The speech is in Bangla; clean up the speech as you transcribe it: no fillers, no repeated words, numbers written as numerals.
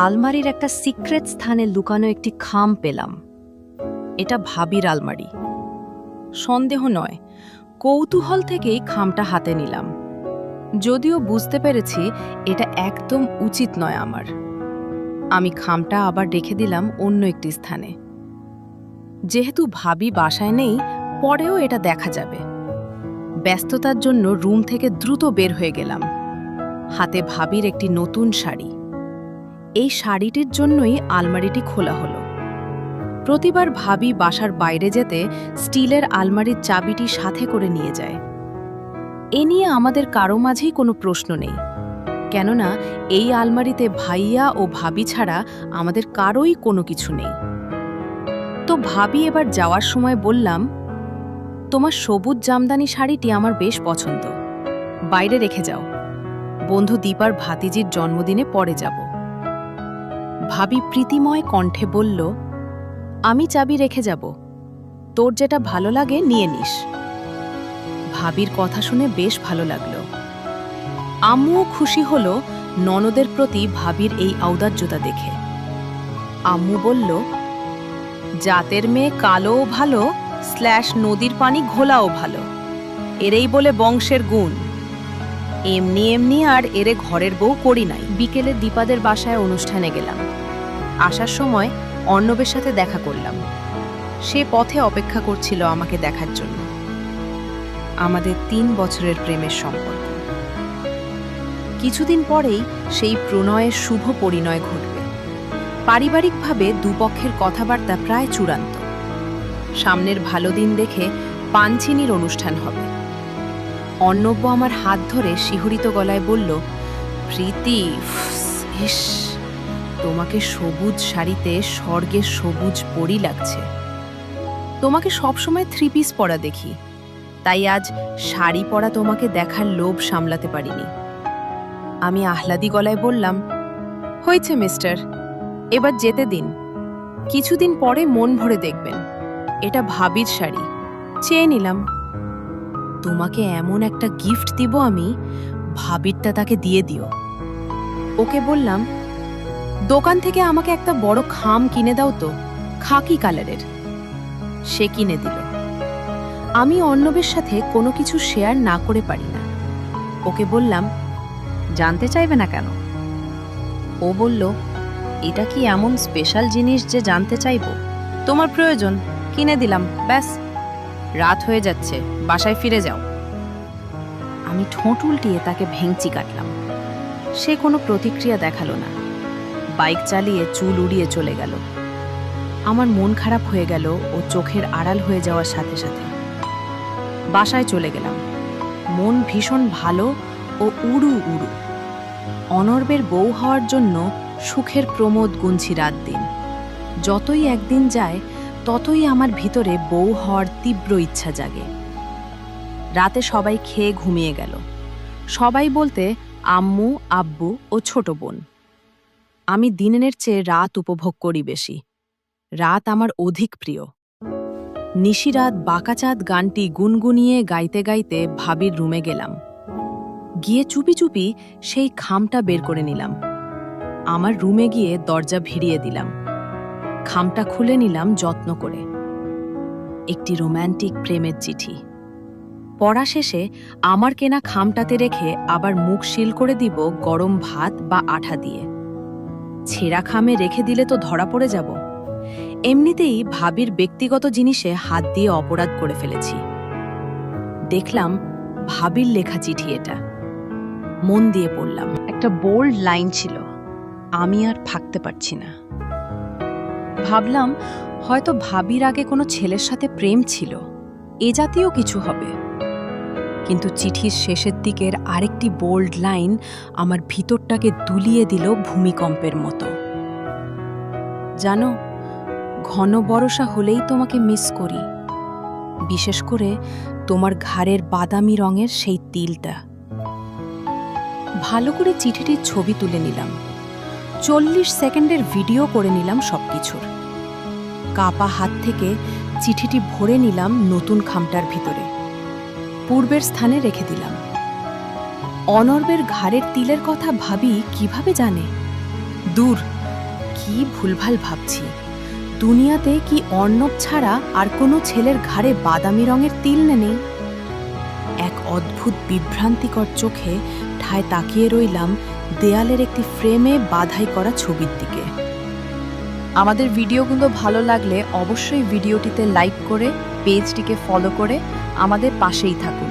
আলমারির একটা সিক্রেট স্থানে লুকানো একটি খাম পেলাম। এটা ভাবির আলমারি। সন্দেহ নয়, কৌতূহল থেকেই খামটা হাতে নিলাম, যদিও বুঝতে পেরেছি এটা একদম উচিত নয় আমার। আমি খামটা আবার রেখে দিলাম অন্য একটি স্থানে। যেহেতু ভাবি বাসায় নেই, পরেও এটা দেখা যাবে। ব্যস্ততার জন্য রুম থেকে দ্রুত বের হয়ে গেলাম। হাতে ভাবির একটি নতুন শাড়ি। এই শাড়িটির জন্যই আলমারিটি খোলা হলো। প্রতিবার ভাবি বাসার বাইরে যেতে স্টিলের আলমারির চাবিটি সাথে করে নিয়ে যায়। এ নিয়ে আমাদের কারো মাঝেই কোনো প্রশ্ন নেই, কেননা এই আলমারিতে ভাইয়া ও ভাবি ছাড়া আমাদের কারোই কোনো কিছু নেই। তো ভাবি এবার যাওয়ার সময় বললাম, তোমার সবুজ জামদানি শাড়িটি আমার বেশ পছন্দ, বাইরে রেখে যাও, বন্ধু দীপার ভাতিজির জন্মদিনে পরে যাব। ভাবি প্রীতিময় কণ্ঠে বলল, আমি চাবি রেখে যাব, তোর যেটা ভালো লাগে নিয়ে নিস। ভাবির কথা শুনে বেশ ভালো লাগলো। আম্মুও খুশি হলো ননদের প্রতি ভাবির এই ঔদার্যতা দেখে। আম্মু বলল, জাতের মেয়ে কালোও ভালো / নদীর পানি ঘোলাও ভালো, এরেই বলে বংশের গুণ। এমনি এমনি আর এরে ঘরের বউ করি নাই। বিকেলে দীপাদের বাসায় অনুষ্ঠানে গেলাম। আসার সময় অর্ণবের সাথে দেখা করলাম। সে পথে অপেক্ষা করছিল আমাকে দেখার জন্য। আমাদের 3 বছরের প্রেমের সম্পর্ক। কিছুদিন পরেই সেই প্রণয়ের শুভ পরিণয় ঘটবে। পারিবারিকভাবে দুপক্ষের কথাবার্তা প্রায় চূড়ান্ত। সামনের ভালো দিন দেখে পানচিনির অনুষ্ঠান হবে। অর্ণব আমার হাত ধরে শিহরিত গলায় বলল, প্রীতি, ইস, তোমাকে সবুজ শাড়িতে স্বর্গের সবুজ পরি লাগছে। তোমাকে সবসময় 3 পিস পরা দেখি, তাই আজ শাড়ি পরা তোমাকে দেখার লোভ সামলাতে পারিনি। আমি আহ্লাদি গলায় বললাম, হয়েছে মিস্টার, এবার যেতে দিন, কিছুদিন পরে মন ভরে দেখবেন। এটা ভাবির শাড়ি, চেয়ে নিলাম। তোমাকে এমন একটা গিফট দিব আমি, ভাবিরটা তাকে দিয়ে দিও। ওকে বললাম, দোকান থেকে আমাকে একটা বড় খাম কিনে দাও তো, খাকি কালারের। সে কিনে দিল। আমি অর্ণবের সাথে কোনো কিছু শেয়ার না করে পারি না। ওকে বললাম, জানতে চাইবে না কেন? ও বলল, এটা কি এমন স্পেশাল জিনিস যে জানতে চাইব? তোমার প্রয়োজন, কিনে দিলাম, ব্যাস। রাত হয়ে যাচ্ছে, বাসায় ফিরে যাও। আমি ঠোঁট উল্টিয়ে তাকে ভেঙচি কাটলাম। সে কোনো প্রতিক্রিয়া দেখালো না। বাইক চালিয়ে চুল উড়িয়ে চলে গেল। আমার মন খারাপ হয়ে গেল ও চোখের আড়াল হয়ে যাওয়ার সাথে সাথে। বাসায় চলে গেলাম। মন ভীষণ ভালো ও উড়ু উড়ু। অনর্বের বউ হওয়ার জন্য সুখের প্রমোদ গুনছি রাত দিন। যতই একদিন যায় ততই আমার ভিতরে বউ হওয়ার তীব্র ইচ্ছা জাগে। রাতে সবাই খেয়ে ঘুমিয়ে গেল। সবাই বলতে আম্মু, আব্বু ও ছোট বোন। আমি দিনের চেয়ে রাত উপভোগ করি বেশি। রাত আমার অধিক প্রিয়। নিশিরাত বাঁকাচাঁদ গানটি গুনগুনিয়ে গাইতে গাইতে ভাবির রুমে গেলাম। গিয়ে চুপি চুপি সেই খামটা বের করে নিলাম। আমার রুমে গিয়ে দরজা ভিড়িয়ে দিলাম। খামটা খুলে নিলাম যত্ন করে। একটি রোম্যান্টিক প্রেমের চিঠি। পড়া শেষে আমার কেনা খামটাতে রেখে আবার মুখ শিল করে দিব গরম ভাত বা আঠা দিয়ে। ছেঁড়া খামে রেখে দিলে তো ধরা পড়ে যাব। এমনিতেই ভাবির ব্যক্তিগত জিনিসে হাত দিয়ে অপরাধ করে ফেলেছি। দেখলাম ভাবির লেখা চিঠি এটা। মন দিয়ে পড়লাম। একটা বোল্ড লাইন ছিল, আমি আর থাকতে পারছি না। ভাবলাম হয়তো ভাবির আগে কোনো ছেলের সাথে প্রেম ছিল, এ জাতীয় কিছু হবে। কিন্তু চিঠির শেষের দিকের আরেকটি বোল্ড লাইন আমার ভিতরটাকে দুলিয়ে দিল ভূমিকম্পের মতো। জানো, ঘন বর্ষা হলেই তোমাকে মিস করি, বিশেষ করে তোমার ঘাড়ের বাদামি রঙের সেই তিলটা। ভালো করে চিঠিটির ছবি তুলে নিলাম। 40 সেকেন্ডের ভিডিও করে নিলাম সবকিছুর। কাপা হাত থেকে চিঠিটি ভরে নিলাম নতুন খামটার ভিতরে। পূর্বের স্থানে রেখে দিলাম। অনর্বের ঘাড়ের তিলের কথা ভাবি কিভাবে জানে? দূর, কি ভুলভাল ভাবছি। দুনিয়াতে কি অর্ণব ছাড়া আর কোনো ছেলের ঘাড়ে বাদামি রঙের তিল নেই? এক অদ্ভুত বিভ্রান্তিকর চোখে ঠায় তাকিয়ে রইলাম দেয়ালের একটি ফ্রেমে বাধাই করা ছবির দিকে। আমাদের ভিডিওগুলো ভালো লাগলে অবশ্যই ভিডিওটিতে লাইক করে পেজটিকে ফলো করে আমাদের পাশেই থাকুন।